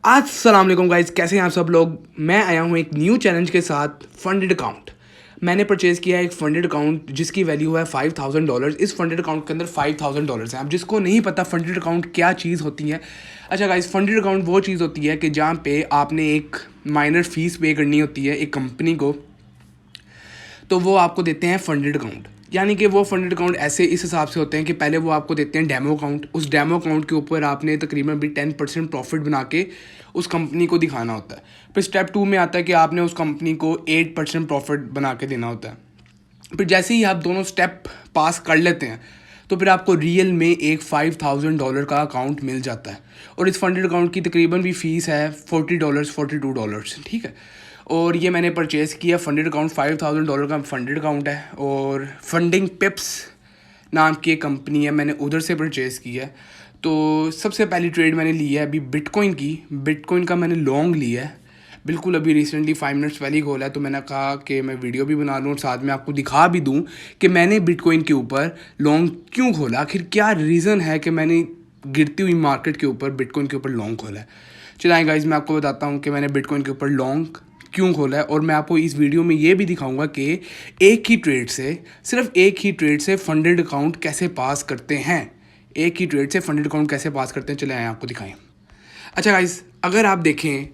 अस्सलाम वालेकुम गाइस, कैसे हैं आप सब लोग। मैं आया हूं एक न्यू चैलेंज के साथ, फंडेड अकाउंट। मैंने परचेज़ किया है एक फंडेड अकाउंट जिसकी वैल्यू है $5000। इस फंडेड अकाउंट के अंदर $5000 हैं। अब जिसको नहीं पता फंडेड अकाउंट क्या चीज़ होती है, अच्छा गाइस, फंडेड अकाउंट वो चीज़ होती है कि जहाँ पे आपने एक माइनर फीस पे करनी होती है एक कंपनी को, तो वो आपको देते हैं फंडेड अकाउंट। यानी कि वो फंडेड अकाउंट ऐसे इस हिसाब से होते हैं कि पहले वो आपको देते हैं डेमो अकाउंट। उस डेमो अकाउंट के ऊपर आपने तकरीबन भी 10% प्रॉफिट बना के उस कंपनी को दिखाना होता है। फिर स्टेप 2 में आता है कि आपने उस कंपनी को 8% प्रॉफिट बना के देना होता है। फिर जैसे ही आप दोनों स्टेप पास कर लेते हैं तो फिर आपको रियल में एक $5000 का अकाउंट मिल जाता है। और इस फंडेड अकाउंट की तकरीबन भी फ़ीस है $40 $42, ठीक है। और ये मैंने परचेज़ किया फंडेड अकाउंट, $5000 का फंडेड अकाउंट है। और फंडिंग पिप्स नाम की एक कंपनी है, मैंने उधर से परचेज़ किया है। तो सबसे पहली ट्रेड मैंने ली है अभी बिटकॉइन की। बिटकॉइन का मैंने लॉन्ग लिया है, बिल्कुल अभी रिसेंटली 5 मिनट्स पहले ही खोला है। तो मैंने कहा कि मैं वीडियो भी बना लूँ और साथ में आपको दिखा भी दूँ कि मैंने बिटकॉइन के ऊपर लॉन्ग क्यों खोला, आखिर क्या रीज़न है कि मैंने गिरती हुई मार्केट के ऊपर बिटकॉइन के ऊपर लॉन्ग खोला है। चलाएँ गाइस, मैं आपको बताता हूँ कि मैंने बिटकॉइन के ऊपर लॉन्ग क्यों खोला है। और मैं आपको इस वीडियो में ये भी दिखाऊंगा कि एक ही ट्रेड से, सिर्फ एक ही ट्रेड से फंडेड अकाउंट कैसे पास करते हैं। एक ही ट्रेड से फंडेड अकाउंट कैसे पास करते हैं, चले आए आपको दिखाएं। अच्छा गाइस, अगर आप देखें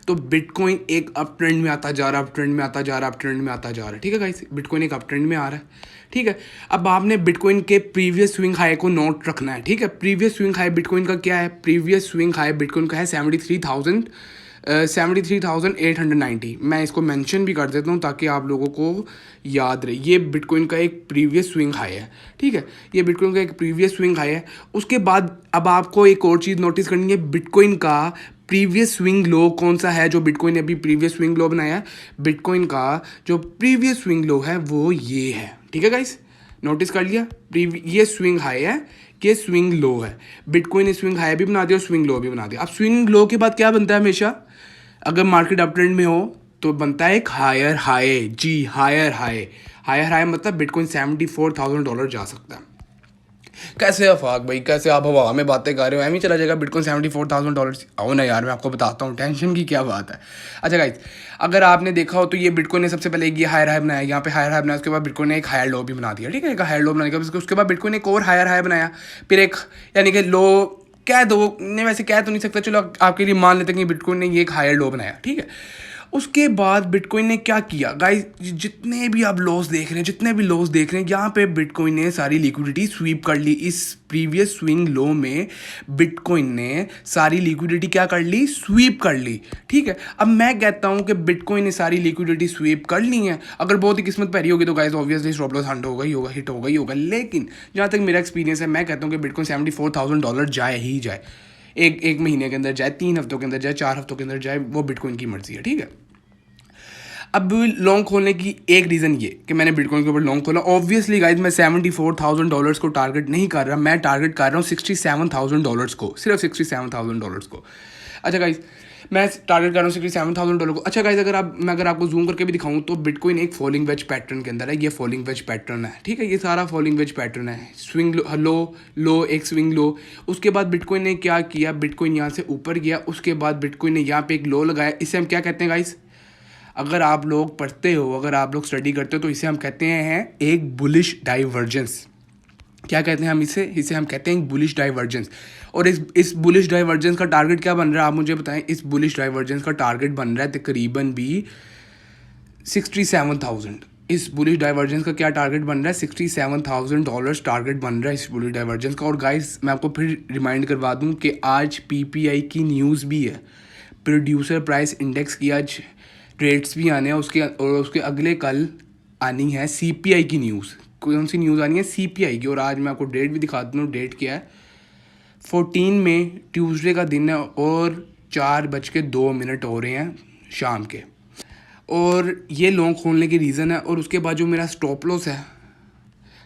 तो बिटकॉइन एक अप ट्रेंड में आता जा रहा है, अप ट्रेंड में आता जा रहा है, ठीक है गाइस। बिटकॉइन एक अप ट्रेंड में आ रहा है, ठीक है। अब आपने बिटकॉइन के प्रीवियस स्विंग हाई को नोट रखना है, ठीक है। प्रीवियस स्विंग हाई बिटकॉइन का क्या है, प्रीवियस स्विंग हाई बिटकॉइन का है 73,890। मैं इसको मेंशन भी कर देता हूँ ताकि आप लोगों को याद रहे। ये बिटकॉइन का एक प्रीवियस स्विंग हाई है, ठीक है। ये बिटकॉइन का एक प्रीवियस स्विंग हाई है। उसके बाद अब आपको एक और चीज़ नोटिस करनी है, बिटकॉइन का प्रीवियस स्विंग लो कौन सा है जो बिटकॉइन ने अभी प्रीवियस स्विंग लो बनाया है। बिटकॉइन का जो प्रीवियस स्विंग लो है वो ये है, ठीक है गाइस। नोटिस कर लिया, ये स्विंग हाई है, ये स्विंग लो है। बिटकॉइन ने स्विंग हाई भी बना दिया और स्विंग लो भी बना दिया। अब स्विंग लो के बाद क्या बनता है, हमेशा अगर मार्केट अप ट्रेंड में हो तो बनता है एक हायर हाई। जी, हायर हाई मतलब बिटकॉइन $74,000 जा सकता है। कैसे अफाक भाई, कैसे आप हवा में बातें कर रहे हो, एम ही चला जाएगा बिटकॉइन $74,000। आओ ना यार, मैं आपको बताता हूँ, टेंशन की क्या बात है। अच्छा गाइस, अगर आपने देखा हो तो ये बिटकॉइन ने सबसे पहले ये हायर हाई बनाया, यहाँ पे हायर हाई बनाया। उसके बाद बिटकॉइन ने एक हायर लो भी बना दिया, ठीक है। एक हायर लो बनाने के उसके बाद बिटकॉइन ने एक और हायर हाई बनाया, फिर एक, यानी कि लो कह दो, नहीं वैसे कह तो नहीं सकता, चलो आपके लिए मान लेते हैं कि बिटकॉइन ने ये एक हायर लो बनाया, ठीक है। उसके बाद बिटकॉइन ने क्या किया गाइस, जितने भी आप लॉस देख रहे हैं, यहाँ पे बिटकॉइन ने सारी लिक्विडिटी स्वीप कर ली। इस प्रीवियस स्विंग लो में बिटकॉइन ने सारी लिक्विडिटी क्या कर ली, स्वीप कर ली, ठीक है। अब मैं कहता हूँ कि बिटकॉइन ने सारी लिक्विडिटी स्वीप कर ली है। अगर बहुत ही किस्मत भरी होगी तो guys obviously stop loss hit होगा ही होगा। लेकिन जहाँ तक मेरा एक्सपीरियंस है, मैं कहता हूँ कि बिटकॉइन $74,000 जाए ही जाए। एक महीने के अंदर जाए, 3 हफ्तों के अंदर जाए, 4 हफ्तों के अंदर जाए, वो बिटकॉइन की मर्जी है, ठीक है। अब लॉन्ग खोलने की एक रीज़न ये कि मैंने बिटकॉइन के ऊपर लॉन्ग खोला। ऑब्वियसली गाइज, मैं $74,000 को टारगेट नहीं कर रहा, मैं टारगेट कर रहा हूँ $67,000 को, सिर्फ $67,000 को। अच्छा गाइज, मैं टारगेट कर रहा हूँ $67,000 को। अच्छा गाइज, अगर आपको जूम करके भी दिखाऊँ तो बिटकॉइन एक फॉलिंग वेज पैटर्न के अंदर है। ये फॉलिंग वेज पैटर्न है, ठीक है। ये सारा फॉलिंग वेज पैटर्न है, स्विंग लो एक स्विंग लो। उसके बाद बिटकॉइन ने क्या किया, बिटकॉइन यहाँ से ऊपर गया, उसके बाद बिटकॉइन ने यहाँ पे एक लो लगाया। इसे हम क्या कहते हैं गाइज, अगर आप लोग पढ़ते हो, अगर आप लोग स्टडी करते हो तो इसे हम कहते हैं एक बुलिश डाइवर्जेंस। क्या कहते हैं हम इसे हम कहते हैं एक बुलिश डाइवर्जेंस। और इस बुलिश डाइवर्जेंस का टारगेट क्या बन रहा है, आप मुझे बताएं। इस बुलिश डाइवर्जेंस का टारगेट बन रहा है तकरीबन भी 67,000। इस बुलिश डाइवर्जेंस का क्या टारगेट बन रहा है, $67,000 टारगेट बन रहा है इस बुलिश डाइवर्जेंस का। और गाइस, मैं आपको फिर रिमाइंड करवा दूं कि आज पीपीआई की न्यूज़ भी है, प्रोड्यूसर प्राइस इंडेक्स की आज रेट्स भी आने हैं उसके अगले कल आनी है सीपीआई की न्यूज़। कौन सी न्यूज़ आनी है, सीपीआई की। और आज मैं आपको डेट भी दिखाता हूँ, डेट क्या है, 14 मई, ट्यूसडे का दिन है और 4:02 हो रहे हैं शाम के। और ये लॉन्ग खोलने की रीज़न है। और उसके बाद जो मेरा स्टॉप लॉस है,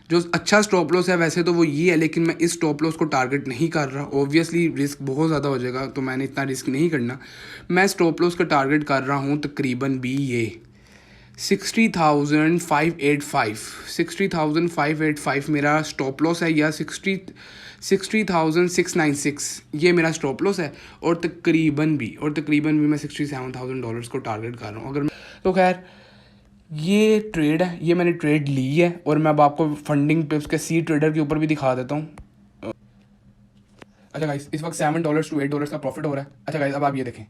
जो अच्छा स्टॉप लॉस है वैसे तो वो ये है, लेकिन मैं इस स्टॉप लॉस को टारगेट नहीं कर रहा। ऑब्वियसली रिस्क बहुत ज़्यादा हो जाएगा, तो मैंने इतना रिस्क नहीं करना। मैं स्टॉप लॉस का टारगेट कर रहा हूँ तकरीबन भी ये 60,585 मेरा स्टॉप लॉस है, या 60,696 ये मेरा स्टॉप लॉस है, और तकरीबन भी मैं $67,000 को टारगेट कर रहा हूँ। अगर तो खैर ये ट्रेड है, ये मैंने ट्रेड ली है, और मैं अब आपको फंडिंग पे उसके सी ट्रेडर के ऊपर भी दिखा देता हूँ। अच्छा गाइस, इस वक्त $7 to $8 का प्रॉफिट हो रहा है। अच्छा गाइस, अब आप ये देखें,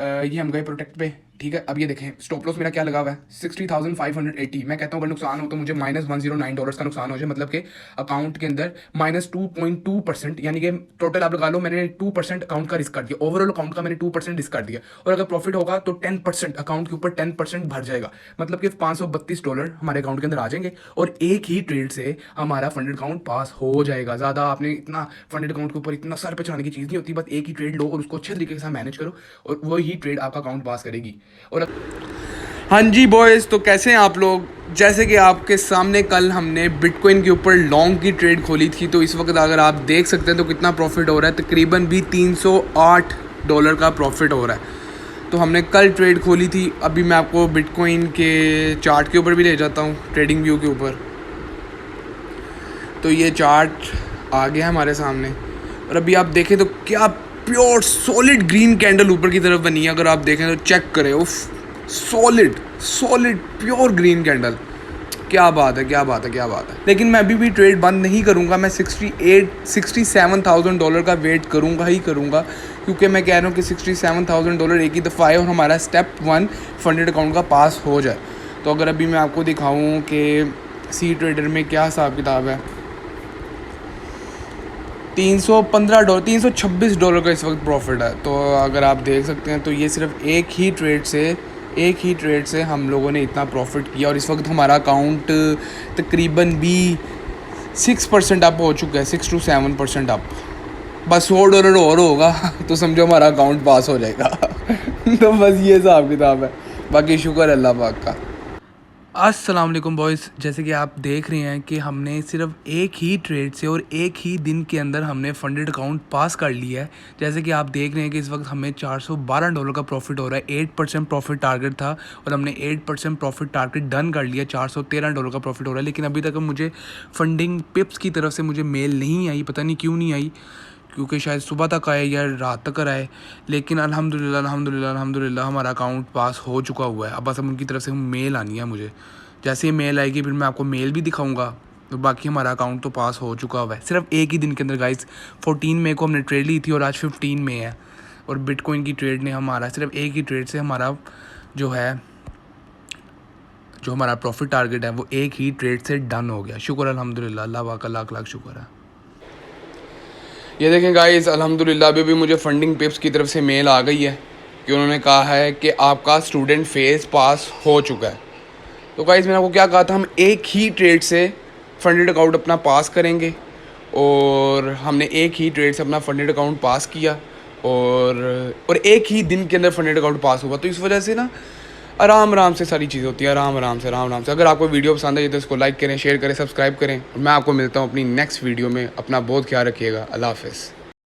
ये हम गए प्रोटेक्ट पे, ठीक है। अब ये देखें स्टॉप लॉस मेरा क्या लगा हुआ है, 60,580। मैं कहता हूँ अगर नुकसान हो तो मुझे -$109 का नुकसान हो जाए, मतलब कि अकाउंट के अंदर -2.2%, यानी कि टोटल आप लगा लो मैंने 2% अकाउंट का रिस्क कर दिया, ओवरऑल अकाउंट का मैंने 2% रिस्क कर दिया। और अगर प्रॉफिट होगा तो 10% अकाउंट के ऊपर 10% भर जाएगा, मतलब कि $532 हमारे अकाउंट के अंदर आ जाएंगे, और एक ही ट्रेड से हमारा फंडेड अकाउंट पास हो जाएगा। ज़्यादा आपने इतना फंडेड अकाउंट के ऊपर इतना सर पे चढ़ाने की चीज़ नहीं होती, बस एक ही ट्रेड लो और उसको अच्छे तरीके के साथ मैनेज करो, और वही ट्रेड आपका अकाउंट पास करेगी। और हाँ जी बॉयज़, तो कैसे हैं आप लोग। जैसे कि आपके सामने कल हमने बिटकॉइन के ऊपर लॉन्ग की ट्रेड खोली थी, तो इस वक्त अगर आप देख सकते हैं तो कितना प्रॉफिट हो रहा है, तकरीबन भी $308 का प्रॉफिट हो रहा है। तो हमने कल ट्रेड खोली थी। अभी मैं आपको बिटकॉइन के चार्ट के ऊपर भी ले जाता हूँ, ट्रेडिंग व्यू के ऊपर। तो ये चार्ट आ गया हमारे सामने, और अभी आप देखें तो क्या प्योर सॉलिड ग्रीन कैंडल ऊपर की तरफ बनी है। अगर आप देखें तो चेक करें, उफ, सॉलिड प्योर ग्रीन कैंडल। क्या बात है, क्या बात है, क्या बात है। लेकिन मैं अभी भी ट्रेड बंद नहीं करूंगा, मैं $67,000 का वेट करूंगा ही करूंगा, क्योंकि मैं कह रहा हूँ कि $67,000 एक ही दफ़ा आए और हमारा स्टेप 1 फंडेड अकाउंट का पास हो जाए। तो अगर अभी मैं आपको दिखाऊँ कि सी ट्रेडर में क्या हिसाब किताब है, $326 का इस वक्त प्रॉफिट है। तो अगर आप देख सकते हैं तो ये सिर्फ एक ही ट्रेड से हम लोगों ने इतना प्रॉफिट किया, और इस वक्त हमारा अकाउंट तकरीबन भी 6% अप हो चुका है, 6 to 7% अप। बस $100 और होगा तो समझो हमारा अकाउंट पास हो जाएगा। तो बस ये हिसाब किताब है, बाकी शुक्र अल्लाह पाक का। अस्सलाम वालेकुम बॉयज़, जैसे कि आप देख रहे हैं कि हमने सिर्फ एक ही ट्रेड से और एक ही दिन के अंदर हमने फंडेड अकाउंट पास कर लिया है। जैसे कि आप देख रहे हैं कि इस वक्त हमें $412 का प्रॉफिट हो रहा है। 8% प्रॉफिट टारगेट था और हमने 8% प्रॉफिट टारगेट डन कर लिया। $413 का प्रॉफिट हो रहा है, लेकिन अभी तक मुझे फंडिंग पिप्स की तरफ से मुझे मेल नहीं आई, पता नहीं क्यों नहीं आई, क्योंकि शायद सुबह तक आए या रात तक आए। लेकिन अल्हम्दुलिल्लाह हमारा अकाउंट पास हो चुका हुआ है। अब बस उनकी तरफ से मेल आनी है मुझे, जैसे ही मेल आएगी फिर मैं आपको मेल भी दिखाऊंगा। तो बाकी हमारा अकाउंट तो पास हो चुका हुआ है सिर्फ एक ही दिन के अंदर गाइस। 14 मई को हमने ट्रेड ली थी और आज 15 मई है, और बिटकॉइन की ट्रेड ने हमारा सिर्फ एक ही ट्रेड से हमारा जो हमारा प्रॉफिट टारगेट है वो एक ही ट्रेड से डन हो गया। शुक्र अल्हम्दुलिल्लाह, अल्लाह का लाख लाख शुक्र है। ये देखें गाइस, अल्हम्दुलिल्लाह अभी भी मुझे फंडिंग पिप्स की तरफ से मेल आ गई है कि उन्होंने कहा है कि आपका स्टूडेंट फेज पास हो चुका है। तो गाइस मैंने आपको क्या कहा था, हम एक ही ट्रेड से फंडेड अकाउंट अपना पास करेंगे, और हमने एक ही ट्रेड से अपना फंडेड अकाउंट पास किया, और एक ही दिन के अंदर फंडेड अकाउंट पास हुआ। तो इस वजह से ना आराम से सारी चीज़ें होती हैं, आराम से। अगर आपको वीडियो पसंद है तो इसको लाइक करें, शेयर करें, सब्सक्राइब करें। मैं आपको मिलता हूँ अपनी नेक्स्ट वीडियो में। अपना बहुत ख्याल रखिएगा। अल्लाह हाफ़िज़।